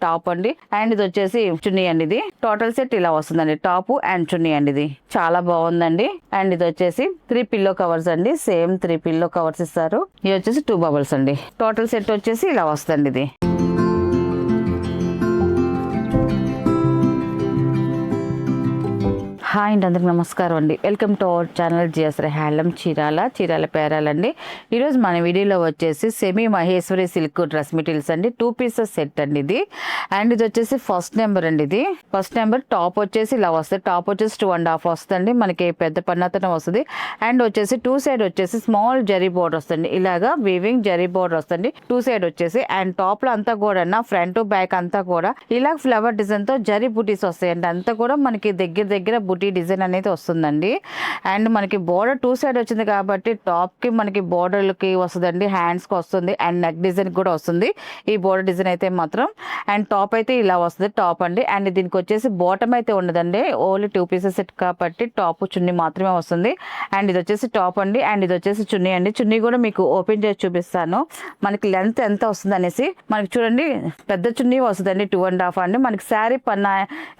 Top అండి. And ఇది వచ్చేసి చున్నీ అండి. ఇది టోటల్ సెట్ ఇలా వస్తుందండి. టాప్ అండ్ చున్నీ అండి. ఇది చాలా బాగుందండి. అండ్ ఇది వచ్చేసి 3 పిల్లో కవర్స్ అండి. సేమ్ 3 పిల్లో కవర్స్ ఇస్తారు. ఇది వచ్చేసి 2 బబుల్స్ అండి. టోటల్ సెట్ వచ్చేసి ఇలా వస్తుంది. ఇది హాయ్ అండి, అందరికి నమస్కారం అండి. Welcome to our channel GSR handloom Chirala పేరాలండి. ఈరోజు మన వీడియోలో వచ్చేసి semi Maheshwari silk dress materials అండి. 2 పీసెస్ సెట్ అండి ఇది. అండ్ ఇది వచ్చేసి ఫస్ట్ నెంబర్ అండి. ఇది ఫస్ట్ నెంబర్. టాప్ వచ్చేసి ఇలా వస్తుంది. టాప్ వచ్చేసి 2.5 వస్తుంది. మనకి పెద్ద పన్నాతనం వస్తుంది. అండ్ వచ్చేసి 2 సైడ్ వచ్చేసి స్మాల్ జరీ బోర్డర్ వస్తుంది. ఇలాగా వీవింగ్ జరీ బోర్డర్ వస్తుంది 2 సైడ్ వచ్చేసి. అండ్ టాప్ లో అంతా కూడా ఫ్రంట్ బ్యాక్ అంతా కూడా ఇలా ఫ్లవర్ డిజైన్ తో జరీ బుటీస్ వస్తాయండి. అంతా కూడా మనకి దగ్గర బుటీ డిజైన్ అనేది వస్తుందండి. అండ్ మనకి బోర్డర్ 2 సైడ్ వచ్చింది కాబట్టి టాప్ కి మనకి బోర్డర్లకి వస్తుందండి, హ్యాండ్స్ కి వస్తుంది, అండ్ నెక్ డిజైన్ కూడా వస్తుంది ఈ బోర్డర్ డిజైన్ అయితే మాత్రం. అండ్ టాప్ అయితే ఇలా వస్తుంది టాప్ అండి. అండ్ దీనికి వచ్చేసి బాటమ్ అయితే ఉండదండి, ఓన్లీ 2 పీసెస్ సెట్ కాబట్టి టాప్ చున్నీ మాత్రమే వస్తుంది. అండ్ ఇది వచ్చేసి టాప్ అండి. అండ్ ఇది వచ్చేసి చున్నీ అండి. చున్నీ కూడా మీకు ఓపెన్ చేసి చూపిస్తాను మనకి లెంత్ ఎంత వస్తుంది అనేసి. మనకి చూడండి పెద్ద చున్నీ వస్తుందండి 2.5 అండి. మనకి శారీ పన్నా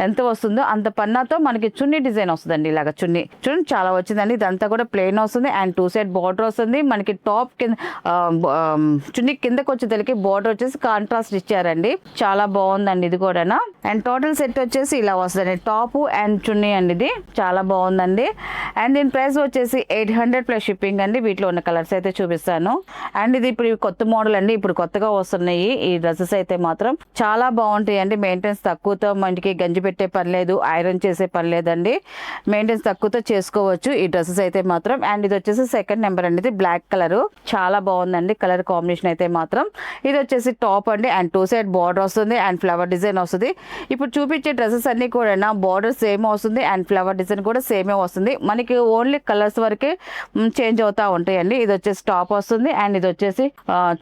ఎంత వస్తుందో అంత పన్నాతో మనకి చున్నీ డిజైన్ వస్తుందండి. ఇలాగ చున్నీ చూడండి చాలా వచ్చిందండి. ఇదంతా కూడా ప్లెయిన్ వస్తుంది. అండ్ 2 సైడ్ బార్డర్ వస్తుంది. మనకి టాప్ కింద చున్నీ కిందకి వచ్చేసరికి బార్డర్ వచ్చేసి కాంట్రాస్ట్ ఇచ్చారండి. చాలా బాగుందండి ఇది కూడా. అండ్ టోటల్ సెట్ వచ్చేసి ఇలా వస్తుంది టాప్ అండ్ చున్నీ అండి. ఇది చాలా బాగుందండి. అండ్ దీని ప్రైస్ వచ్చేసి 800 ప్లస్ షిప్పింగ్ అండి. వీటిలో ఉన్న కలర్స్ అయితే చూపిస్తాను. అండ్ ఇది ఇప్పుడు కొత్త మోడల్ అండి. ఇప్పుడు కొత్తగా వస్తున్నాయి ఈ డ్రెస్సెస్ అయితే మాత్రం చాలా బాగుంటాయి అండి. మెయింటెనెన్స్ తక్కువతో మనకి గంజి పెట్టే పని లేదు, ఐరన్ చేసే పని లేదండి. మెయింటెనెన్స్ తక్కువతో చేసుకోవచ్చు ఈ డ్రెస్సెస్ అయితే మాత్రం. అండ్ ఇది వచ్చేసి సెకండ్ నెంబర్ అండి. ఇది బ్లాక్ కలర్ చాలా బాగుందండి కలర్ కాంబినేషన్ అయితే మాత్రం. ఇది వచ్చేసి టాప్ అండి. అండ్ 2 సైడ్ బార్డర్ వస్తుంది అండ్ ఫ్లవర్ డిజైన్ వస్తుంది. ఇప్పుడు చూపించే డ్రెస్సెస్ అన్ని కూడా బార్డర్ సేమ్ వస్తుంది అండ్ ఫ్లవర్ డిజైన్ కూడా సేమే వస్తుంది. మనకి ఓన్లీ కలర్స్ వరకే చేంజ్ అవుతా ఉంటాయండి. ఇది వచ్చేసి టాప్ వస్తుంది అండ్ ఇది వచ్చేసి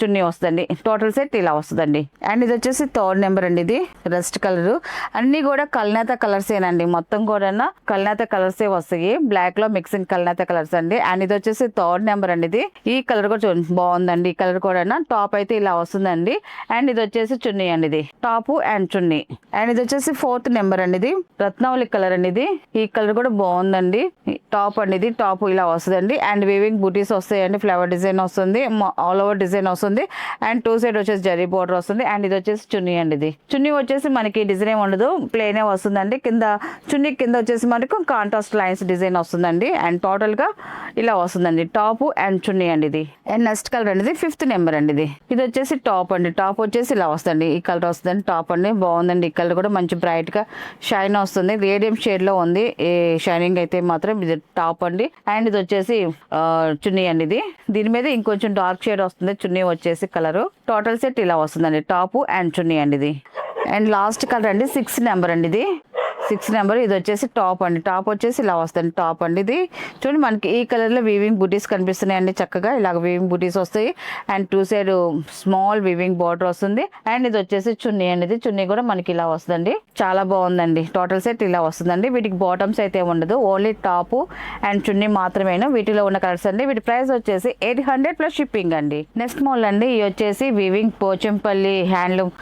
చున్నీ వస్తుంది. టోటల్ సెట్ ఇలా వస్తుందండి. అండ్ ఇది వచ్చేసి థర్డ్ నెంబర్ అండి. ఇది రెస్ట్ కలర్ అన్ని కూడా కల్నేత కలర్స్ ఏనండి. మొత్తం కూడా కల్నేత కలర్స్ వస్తాయి. బ్లాక్ లో మిక్సింగ్ కల్నేత కలర్స్ అండి. అండ్ ఇది వచ్చేసి థర్డ్ నెంబర్ అండి. ఇది ఈ కలర్ కూడా బాగుందండి. ఈ కలర్ కూడా టాప్ అయితే ఇలా వస్తుందండి. అండ్ ఇది వచ్చేసి చున్నీ అండి. ఇది టాప్ అండ్ చున్నీ. అండ్ ఇది వచ్చేసి ఫోర్త్ నెంబర్ అండి. ఇది రత్నావళి కలర్ అండి. ఇది ఈ కలర్ కూడా బాగుందండి. టాప్ అండి. ఇది టాప్ ఇలా వస్తుందండి. అండ్ వీవింగ్ బూటీస్ వస్తాయండి. ఫ్లవర్ డిజైన్ వస్తుంది, ఆల్ ఓవర్ డిజైన్ వస్తుంది. అండ్ 2 సైడ్ వచ్చేసి జరీ బోర్డర్ వస్తుంది. అండ్ ఇది వచ్చేసి చున్నీ అండి. ఇది చున్నీ వచ్చేసి మనకి డిజైన్ ఏమి ఉండదు, ప్లేనే వస్తుందండి. కింద చున్నీ కింద వచ్చేసి మనకు కాంట్రాస్ట్ లైన్స్ డిజైన్ వస్తుందండి. అండ్ టోటల్ గా ఇలా వస్తుందండి టాప్ అండ్ చున్నీ అండి. ఇది అండ్ నెక్స్ట్ కలర్ అండి. ఇది ఫిఫ్త్ నెంబర్ అండి. ఇది వచ్చేసి టాప్ అండి. టాప్ వచ్చేసి ఇలా వస్తుంది. ఈ కలర్ వస్తుందండి టాప్ అండి. బాగుందండి. ఈ కలర్ కూడా మంచి బ్రైట్ గా షైన్ వస్తుంది. రేడియం షేడ్ లో ఉంది ఈ షైనింగ్ అయితే మాత్రం. ఇది టాప్ అండి. అండ్ ఇది వచ్చేసి చున్నీ అండి. ఇది దీని మీద ఇంకొంచెం డార్క్ షేడ్ వస్తుంది చున్నీ వచ్చేసి కలర్. టోటల్ సెట్ ఇలా వస్తుందండి టాప్ అండ్ చున్నీ అండి. ఇది అండ్ లాస్ట్ కలర్ అండి 6 నెంబర్ అండి. ఇది 6 నెంబర్. ఇది వచ్చేసి టాప్ అండి. టాప్ వచ్చేసి ఇలా వస్తుంది టాప్ అండి. ఇది చూడండి మనకి ఈ కలర్ లో వీవింగ్ బూటీస్ కనిపిస్తున్నాయి అండి. చక్కగా ఇలాగ వీవింగ్ బూటీస్ వస్తాయి. And 2 side small weaving border వస్తుంది. అండ్ ఇది వచ్చేసి చున్నీ అండి. ఇది చున్నీ కూడా మనకి ఇలా వస్తుందండి. చాలా బాగుందండి. టోటల్ సెట్ ఇలా వస్తుందండి. వీటికి బాటమ్స్ అయితే ఉండదు, ఓన్లీ టాప్ అండ్ చున్నీ మాత్రమేను. వీటిలో ఉన్న కలర్స్ అండి. వీటి ప్రైస్ వచ్చేసి 800 ప్లస్ షిప్పింగ్ అండి. నెక్స్ట్ మోడల్ అండి. ఇవి వచ్చేసి వీవింగ్ పోచంపల్లి హ్యాండ్లూమ్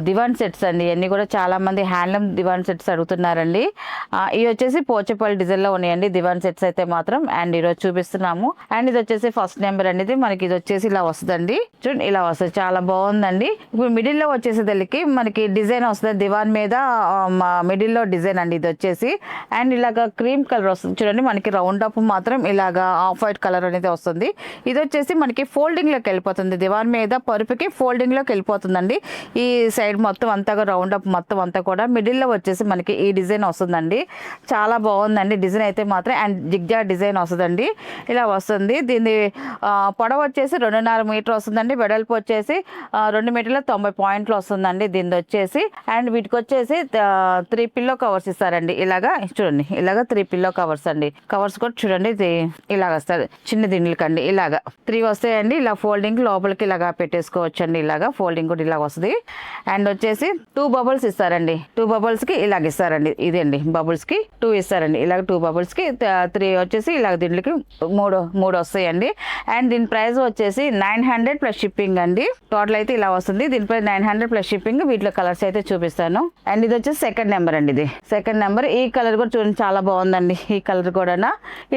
దివాన్ సెట్స్ అండి. ఇవన్నీ కూడా చాలా మంది హ్యాండ్లూమ్ దివాన్ సెట్స్ అడుగుతున్నారు. ఇవి వచ్చేసి పోచపల్లి డిజైన్ లో ఉన్నాయండి దివాన్ సెట్స్ అయితే మాత్రం. అండ్ ఈరోజు చూపిస్తున్నాము. అండ్ ఇది వచ్చేసి ఫస్ట్ నెంబర్ అనేది. మనకి ఇది వచ్చేసి ఇలా వస్తుందండి. చూడండి ఇలా వస్తుంది. చాలా బాగుందండి. ఇప్పుడు మిడిల్ లో వచ్చేసేదానికి మనకి డిజైన్ వస్తుంది దివాన్ మీద, మిడిల్ లో డిజైన్ అండి ఇది వచ్చేసి. అండ్ ఇలాగా క్రీమ్ కలర్ వస్తుంది చూడండి. మనకి రౌండ్ అప్ మాత్రం ఇలాగా ఆఫ్ వైట్ కలర్ అనేది వస్తుంది. ఇది వచ్చేసి మనకి ఫోల్డింగ్ లోకి వెళ్ళిపోతుంది. దివాన్ మీద పరుపుకి ఫోల్డింగ్ లోకి వెళ్ళిపోతుందండి. ఈ సైడ్ మొత్తం అంతా రౌండ్ అప్ మొత్తం అంతా కూడా మిడిల్ లో వచ్చేసి మనకి ఈ డిజైన్ వస్తుందండి. చాలా బాగుందండి డిజైన్ అయితే మాత్రం. అండ్ జిగ్జాగ్ డిజైన్ వస్తుందండి. ఇలా వస్తుంది. దీని పొడవు వచ్చేసి 2.5 మీటర్ వస్తుందండి. వెడల్పు వచ్చేసి 2 మీటర్ల 90 పాయింట్లు వస్తుందండి దీని వచ్చేసి. అండ్ వీటికి వచ్చేసి త్రీ పిల్లో కవర్స్ ఇస్తారండి. ఇలాగా చూడండి, ఇలాగా 3 పిల్లో కవర్స్ అండి. కవర్స్ కూడా చూడండి ఇలాగ వస్తుంది, చిన్న దిండ్లకండి. ఇలాగా 3 వస్తాయండి. ఇలా ఫోల్డింగ్ లోపలికి ఇలాగా పెట్టేసుకోవచ్చు అండి. ఇలాగా ఫోల్డింగ్ కూడా ఇలాగ వస్తుంది. అండ్ వచ్చేసి 2 బబుల్స్ ఇస్తారండి. 2 బబుల్స్ కి ఇలాగ ఇస్తారండి. ఇదండి బబుల్స్ కి 2 ఇస్తారండి. ఇలాగ 2 బబుల్స్ కి 3 వచ్చేసి ఇలాగ దీంట్లోకి మూడు వస్తాయండి. అండ్ దీని ప్రైస్ వచ్చేసి 900 ప్లస్ షిప్పింగ్ అండి. టోటల్ అయితే ఇలా వస్తుంది. దీనిపై 900 ప్లస్ షిప్పింగ్. వీటిలో కలర్స్ అయితే చూపిస్తాను. అండ్ ఇది వచ్చేసి సెకండ్ నెంబర్ అండి. ఇది సెకండ్ నెంబర్. ఈ కలర్ కూడా చూడండి, చాలా బాగుందండి. ఈ కలర్ కూడా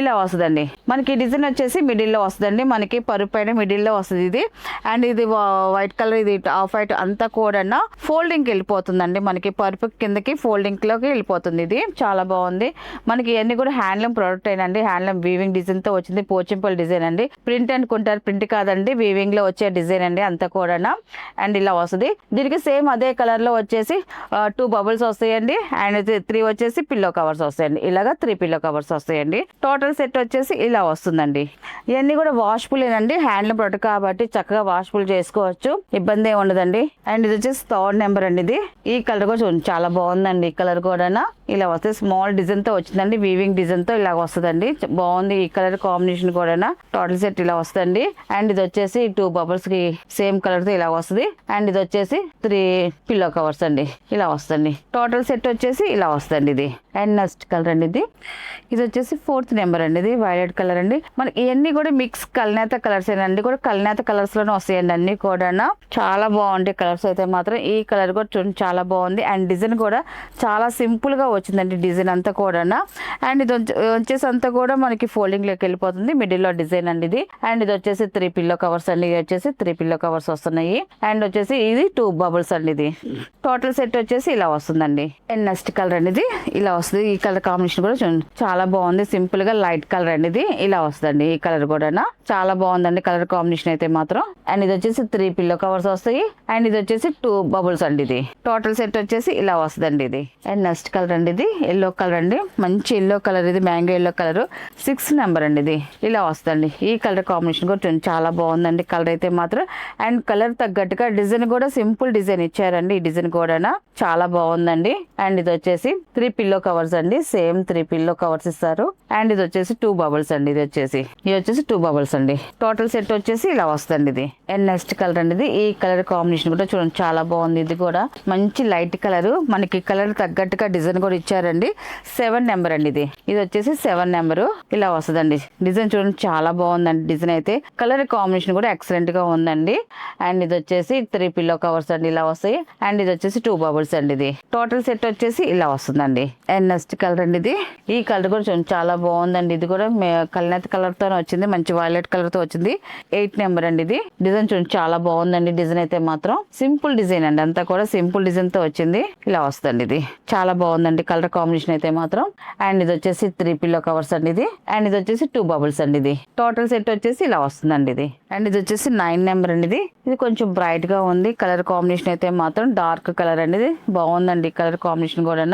ఇలా వస్తుందండి. మనకి డిజైన్ వచ్చేసి మిడిల్ లో వస్తుందండి. మనకి పరుపు పైన మిడిల్ లో వస్తుంది ఇది. అండ్ ఇది వైట్ కలర్, ఇది ఆఫ్ వైట్ అంతా కూడా ఫోల్డింగ్ వెళ్ళిపోతుందండి. మనకి పరుపు కిందకి ఫోల్డింగ్ లోకి వెళ్ళిపోతుంది. ఇది చాలా బాగుంది. మనకి ఇవన్నీ కూడా హ్యాండ్లూమ్ ప్రోడక్ట్ అయినండి. హ్యాండ్లూమ్ వీవింగ్ డిజైన్ తో వచ్చింది. పోచింపల్ డిజైన్ అండి. ప్రింట్ అనుకుంటారు, ప్రింట్ కాదండి, వీవింగ్ లో వచ్చే డిజైన్ అండి అంతా కూడా. అండ్ ఇలా వస్తుంది. దీనికి సేమ్ అదే కలర్ లో వచ్చేసి 2 బబుల్స్ వస్తాయండి. అండ్ 3 వచ్చేసి పిల్లో కవర్స్ వస్తాయండి. ఇలాగా 3 పిల్లో కవర్స్ వస్తాయండి. టోటల్ సెట్ వచ్చేసి ఇలా వస్తుందండి. ఇవన్నీ కూడా వాష్ఫుల్ ఏనండి. హ్యాండ్లూమ్ ప్రొడక్ట్ కాబట్టి చక్కగా వాష్ఫుల్ చేసుకోవచ్చు, ఇబ్బంది ఏమి ఉండదండి. అండ్ ఇది వచ్చేసి థర్డ్ నెంబర్ అండి. ఇది ఈ కలర్ కూడా చూడండి, చాలా బాగుందండి. ఈ కలర్ కూడా ఇలా వస్తే స్మాల్ డిజైన్ తో వచ్చిందండి. వీవింగ్ డిజైన్ తో ఇలా వస్తుందండి. బాగుంది ఈ కలర్ కాంబినేషన్ కూడా. టోటల్ సెట్ ఇలా వస్తుంది. అండ్ ఇది వచ్చేసి 2 బబుల్స్ కి సేమ్ కలర్ తో ఇలా వస్తుంది. అండ్ ఇది వచ్చేసి 3 పిల్లో కవర్స్ అండి. ఇలా వస్తుంది. టోటల్ సెట్ వచ్చేసి ఇలా వస్తుంది ఇది. అండ్ నెక్స్ట్ కలర్ అండి. ఇది వచ్చేసి 4th నెంబర్ అండి. ఇది వైలెట్ కలర్ అండి. మనకి ఇవన్నీ కూడా మిక్స్ కల్నేత కలర్స్ అండి. కూడా కల్నేత కలర్స్ లోనే వస్తాయండి అన్ని కూడా. చాలా బాగుంటాయి కలర్స్ అయితే మాత్రం. ఈ కలర్ కూడా చూడండి, చాలా బాగుంది. అండ్ డిజైన్ కూడా చాలా సింపుల్ గా వచ్చిందండి డిజైన్ అంతా కూడా. అండ్ ఇది వచ్చేసి అంతా కూడా మనకి ఫోల్డింగ్ లోకి వెళ్ళిపోతుంది. మిడిల్ లో డిజైన్ అండి ఇది. అండ్ ఇది వచ్చేసి 3 పిల్లో కవర్స్ అండి. ఇది వచ్చేసి 3 పిల్లో కవర్స్ వస్తున్నాయి. అండ్ వచ్చేసి ఇది 2 బబుల్స్ అండి. ఇది టోటల్ సెట్ వచ్చేసి ఇలా వస్తుందండి. అండ్ నెక్స్ట్ కలర్ అండి. ఇది ఇలా వస్తుంది. ఈ కలర్ కాంబినేషన్ కూడా చూడండి, చాలా బాగుంది. సింపుల్ గా లైట్ కలర్ అండి. ఇది ఇలా వస్తుందండి. ఈ కలర్ కూడా చాలా బాగుందండి కలర్ కాంబినేషన్ అయితే మాత్రం. అండ్ ఇది వచ్చేసి 3 పిల్లో కవర్స్ వస్తాయి. అండ్ ఇది వచ్చేసి 2 బబుల్స్ అండి. ఇది టోటల్ సెట్ వచ్చేసి ఇలా వస్తుందండి. ఇది అండ్ నెక్స్ట్ కలర్ అండి. ఇది ఎల్లో కలర్ అండి. మంచి ఎల్లో కలర్. ఇది mango yellow colour. 6th number అండి. ఇది ఇలా వస్తుందండి. ఈ కలర్ కాంబినేషన్ కూడా చూడండి, చాలా బాగుందండి కలర్ అయితే మాత్రం. అండ్ కలర్ తగ్గట్టుగా డిజైన్ కూడా సింపుల్ డిజైన్ ఇచ్చారండి. ఈ డిజైన్ కూడా చాలా బాగుందండి. అండ్ ఇది వచ్చేసి 3 పిల్లో కవర్స్ అండి. సేమ్ 3 పిల్లో కవర్స్ ఇస్తారు. అండ్ ఇది వచ్చేసి 2 బబుల్స్ అండి. ఇది వచ్చేసి 2 బబుల్స్ అండి. టోటల్ సెట్ వచ్చేసి ఇలా వస్తుంది. ఇది అండ్ నెక్స్ట్ కలర్ అండి. ఇది ఈ కలర్ కాంబినేషన్ కూడా చూడండి, చాలా బాగుంది. ఇది కూడా మంచి లైట్ కలర్. మనకి కలర్ తగ్గట్టుగా డిజైన్ కూడా ఇచ్చారండి. 7 నెంబర్ అండి. ఇది వచ్చేసి 7 నెంబర్. ఇలా వస్తుందండి. డిజైన్ చూడండి, చాలా బాగుందండి. డిజైన్ అయితే కలర్ కాంబినేషన్ కూడా ఎక్సలెంట్ గా ఉందండి. అండ్ ఇది వచ్చేసి 3 పిల్లో కవర్స్ అండి. ఇలా వస్తాయి. అండ్ ఇది వచ్చేసి 2 బబుల్స్ అండి. ఇది టోటల్ సెట్ వచ్చేసి ఇలా వస్తుందండి. అండ్ నెక్స్ట్ కలర్ అండి. ఇది ఈ కలర్ కూడా చూడండి, చాలా బాగుందండి. ఇది కూడా కల్నేత కలర్ తో వచ్చింది. మంచి వైలెట్ కలర్ తో వచ్చింది. 8 నెంబర్ అండి. ఇది డిజైన్ చూడండి, చాలా బాగుందండి. డిజైన్ అయితే మాత్రం సింపుల్ డిజైన్ అండి. అంతా కూడా సింపుల్ డిజైన్ తో వచ్చింది. ఇలా వస్తుంది. ఇది చాలా బాగుందండి కలర్ కాంబినేషన్ అయితే మాత్రం. అండ్ ఇది వచ్చేసి 3 పిల్లో కవర్స్ అండి. ఇది అండ్ ఇది వచ్చేసి 2 బబుల్స్ అండి. ఇది టోటల్ సెట్ వచ్చేసి ఇలా వస్తుందండి. ఇది అండ్ ఇది వచ్చేసి 9 నెంబర్ అండి. ఇది కొంచెం బ్రైట్ గా ఉంది. కలర్ కాంబినేషన్ అయితే మాత్రం డార్క్ కలర్ అండి. ఇది బాగుందండి కలర్ కాంబినేషన్ కూడా.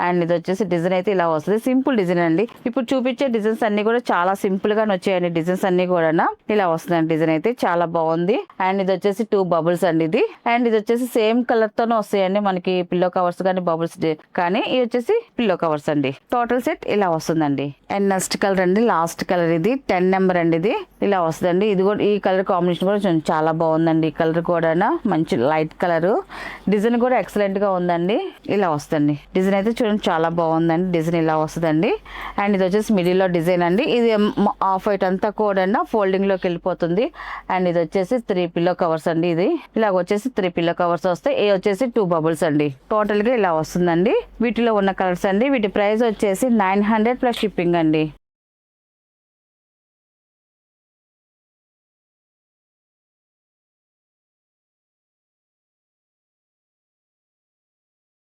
అండ్ ఇది వచ్చేసి డిజైన్ అయితే ఇలా వస్తుంది. సింపుల్ డిజైన్ అండి. ఇప్పుడు చూపించే డిజైన్స్ అన్ని కూడా చాలా సింపుల్ గా వచ్చాయండి. డిజైన్స్ అన్ని కూడా ఇలా వస్తుందండి. డిజైన్ అయితే చాలా బాగుంది. అండ్ ఇది వచ్చేసి 2 బబుల్స్ అండి. ఇది అండ్ ఇది వచ్చేసి సేమ్ కలర్ తోనే వస్తాయండి మనకి పిల్లో కవర్స్ కానీ బబుల్స్ కానీ. ఇది వచ్చేసి పిల్లో కవర్స్ అండి. టోటల్ సెట్ ఇలా వస్తుందండి. అండ్ నెక్స్ట్ కలర్ అండి, లాస్ట్ కలర్. ఇది 10 నెంబర్ అండి. ఇది ఇలా వస్తుందండి. ఇది కూడా ఈ కలర్ కాంబినేషన్ కూడా చాలా బాగుందండి. ఈ కలర్ కూడా మంచి లైట్ కలర్. డిజైన్ కూడా ఎక్సలెంట్ గా ఉందండి. ఇలా వస్తుంది. డిజైన్ అయితే చూడండి, చాలా బాగుందండి. డిజైన్ ఇలా వస్తుందండి. అండ్ ఇది వచ్చేసి మిడిల్ లో డిజైన్ అండి. ఇది ఆఫ్ వైట్ అంతా కూడా ఫోల్డింగ్ లోకి వెళ్ళిపోతుంది. అండ్ ఇది వచ్చేసి 3 పిల్లో కవర్స్ అండి. ఇది ఇలా వచ్చేసి 3 పిల్లో కవర్స్ వస్తాయి. ఇది వచ్చేసి 2 బబుల్స్ అండి. టోటల్ గా ఇలా వస్తుందండి. వీటిలో ఉన్న కలర్స్ అండి. వీటి ప్రైస్ వచ్చేసి 900 ప్లస్ షిప్పింగ్ అండి.